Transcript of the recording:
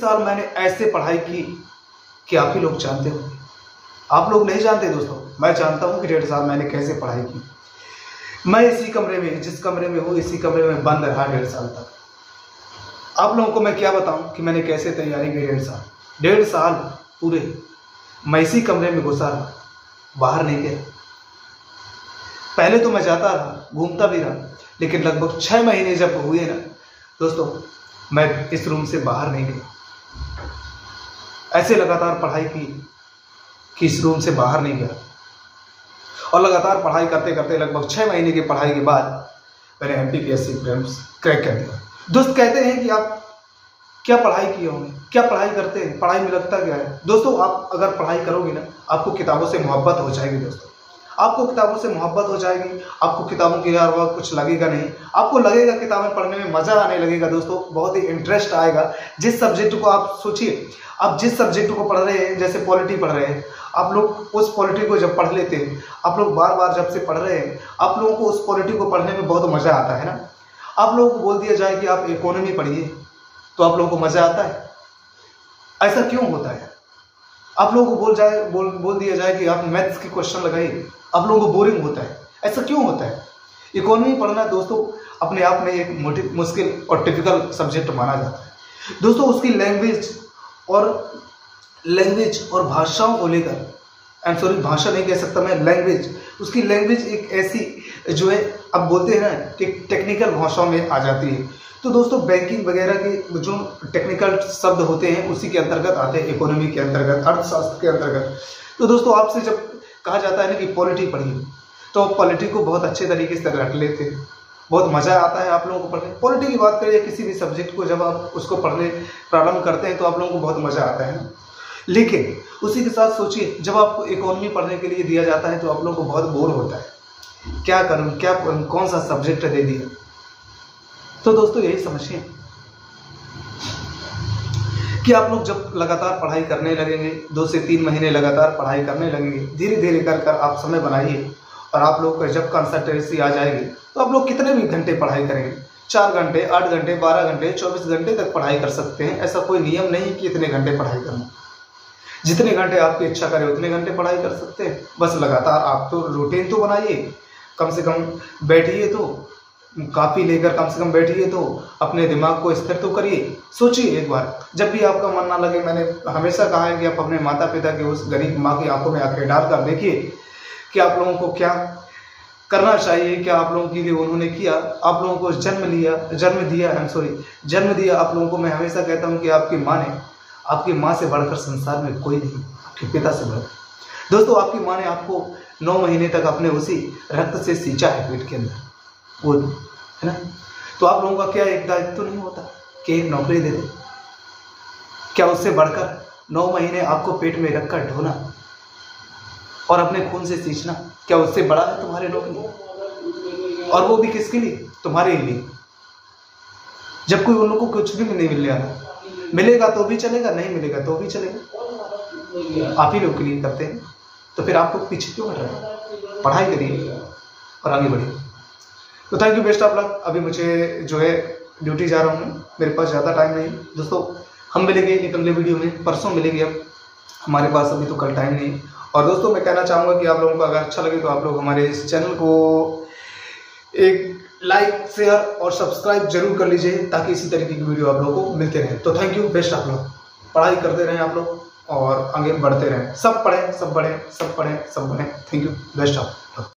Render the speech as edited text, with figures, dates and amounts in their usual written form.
साल मैंने ऐसे पढ़ाई की कि आप ही लोग जानते हो। आप लोग नहीं जानते दोस्तों, मैं जानता हूँ कि 1.5 साल मैंने कैसे पढ़ाई की। मैं इसी कमरे में, जिस कमरे में हूँ, इसी कमरे में बंद रहा 1.5 साल तक। आप लोगों को मैं क्या बताऊं कि मैंने कैसे तैयारी की। 1.5 साल पूरे मैं इसी कमरे में घुसा रहा, बाहर नहीं गया। पहले तो मैं जाता रहा, घूमता भी रहा, लेकिन लगभग 6 महीने जब हुए ना दोस्तों, मैं इस रूम से बाहर नहीं गया। ऐसे लगातार पढ़ाई की कि इस रूम से बाहर नहीं गया। और लगातार पढ़ाई करते करते लगभग 6 महीने की पढ़ाई के बाद मैंने MPPSC प्रीलिम्स क्रैक कर दिया। दोस्त कहते हैं कि आप क्या पढ़ाई किए होंगे, क्या पढ़ाई करते हैं, पढ़ाई में लगता क्या है। दोस्तों आप अगर पढ़ाई करोगे ना, आपको किताबों से मोहब्बत हो जाएगी। दोस्तों आपको किताबों से मोहब्बत हो जाएगी, आपको किताबों के अलावा कुछ लगेगा नहीं। आपको लगेगा किताबें पढ़ने में मजा आने लगेगा। दोस्तों बहुत ही इंटरेस्ट आएगा। जिस सब्जेक्ट को आप सोचिए, आप जिस सब्जेक्ट को पढ़ रहे हैं, जैसे पॉलिटी पढ़ रहे हैं, आप लोग उस पॉलिटी को जब पढ़ लेते हैं, आप लोग बार बार जब से पढ़ रहे हैं, आप लोगों को उस पॉलिटी को पढ़ने में बहुत मजा आता है ना। आप लोगों को बोल दिया जाए कि आप इकोनॉमी पढ़िए तो आप लोगों को मजा आता है। ऐसा क्यों होता है? आप लोगों को बोल दिया जाए कि आप मैथ्स के क्वेश्चन लगाइए, आप लोगों को बोरिंग होता है। ऐसा क्यों होता है? इकोनॉमी पढ़ना दोस्तों अपने आप में एक मुश्किल और टिपिकल सब्जेक्ट माना जाता है। दोस्तों उसकी लैंग्वेज और भाषाओं को लेकर, भाषा नहीं कह सकता मैं, लैंग्वेज, उसकी लैंग्वेज एक ऐसी जो है, अब बोलते हैं ना कि टेक्निकल भाषाओं में आ जाती है। तो दोस्तों बैंकिंग वगैरह के जो टेक्निकल शब्द होते हैं उसी के अंतर्गत आते हैं, इकोनॉमी के अंतर्गत, अर्थशास्त्र के अंतर्गत। तो दोस्तों आपसे जब कहा जाता है ना कि पॉलिटी पढ़िए, तो आप पॉलिटी को बहुत अच्छे तरीके से रट लेते हैं, बहुत मजा आता है आप लोगों को पढ़ने। पॉलिटी की बात करिए, किसी भी सब्जेक्ट को जब आप उसको पढ़ने प्रारंभ करते हैं तो आप लोगों को बहुत मजा आता है ना। लेकिन उसी के साथ सोचिए, जब आपको इकोनॉमी पढ़ने के लिए दिया जाता है तो आप लोगों को बहुत बोर होता है, क्या करूं, क्या कौन सा सब्जेक्ट दे दिया। तो दोस्तों यही समझिए कि आप लोग जब लगातार पढ़ाई करने लगेंगे, 2 से 3 महीने लगातार पढ़ाई करने लगेंगे, धीरे धीरे कर आप समय बनाइए। और आप लोग का जब कंसंट्रेंसी आ जाएगी तो आप लोग कितने भी घंटे पढ़ाई करेंगे, 4 घंटे, 8 घंटे, 12 घंटे, 24 घंटे तक पढ़ाई कर सकते हैं। ऐसा कोई नियम नहीं कि इतने घंटे पढ़ाई करना। जितने घंटे आपकी इच्छा करे उतने घंटे पढ़ाई कर सकते हैं। बस लगातार आप तो रूटीन तो बनाइए, कम से कम बैठिए, तो कापी लेकर कम से कम बैठिए, तो अपने दिमाग को स्थिर तो करिए। सोचिए एक बार, जब भी आपका मन ना लगे, मैंने हमेशा कहा है कि आप अपने माता पिता के उस गरीब माँ की आंखों में आंखें डालकर देखिए कि आप लोगों को क्या करना चाहिए, क्या आप लोगों के लिए उन्होंने किया। आप लोगों को जन्म दिया आप लोगों को। मैं हमेशा कहता हूँ कि आपकी माँ से बढ़कर संसार में कोई नहीं, आपके पिता से बढ़कर। दोस्तों आपकी माँ ने आपको 9 महीने तक अपने उसी रक्त से सींचा है पेट के अंदर, वो है ना। तो आप लोगों का क्या एक दायित्व नहीं होता कि एक नौकरी दे दे? क्या उससे बढ़कर 9 महीने आपको पेट में रखकर ढोना और अपने खून से सींचना, क्या उससे बड़ा है तुम्हारे नौकरी? और वो भी किसके लिए? तुम्हारे लिए। जब कोई उन लोगों को कुछ भी नहीं मिल रहा, मिलेगा तो भी चलेगा, नहीं मिलेगा तो भी चलेगा, आप ही लोग के लिए करते हैं। तो फिर आप लोग पीछे क्यों हट रहे हैं? पढ़ाई करिए और आगे बढ़िए। तो thank you, best of luck. अभी मुझे जो है ड्यूटी जा रहा हूँ, मेरे पास ज़्यादा टाइम नहीं। दोस्तों हम मिलेंगे एक अगले वीडियो में, परसों मिलेंगे। अब हमारे पास अभी तो कल टाइम नहीं। और दोस्तों मैं कहना चाहूँगा कि आप लोगों को अगर अच्छा लगे तो आप लोग हमारे इस चैनल को एक लाइक, शेयर और सब्सक्राइब जरूर कर लीजिए, ताकि इसी तरीके की वीडियो आप लोगों को मिलते रहे। तो thank you, best of luck. पढ़ाई करते रहें आप लोग और आगे बढ़ते रहें। सब पढ़ें, सब बढ़ें, सब पढ़ें, सब बढ़ें। Thank you, best of luck.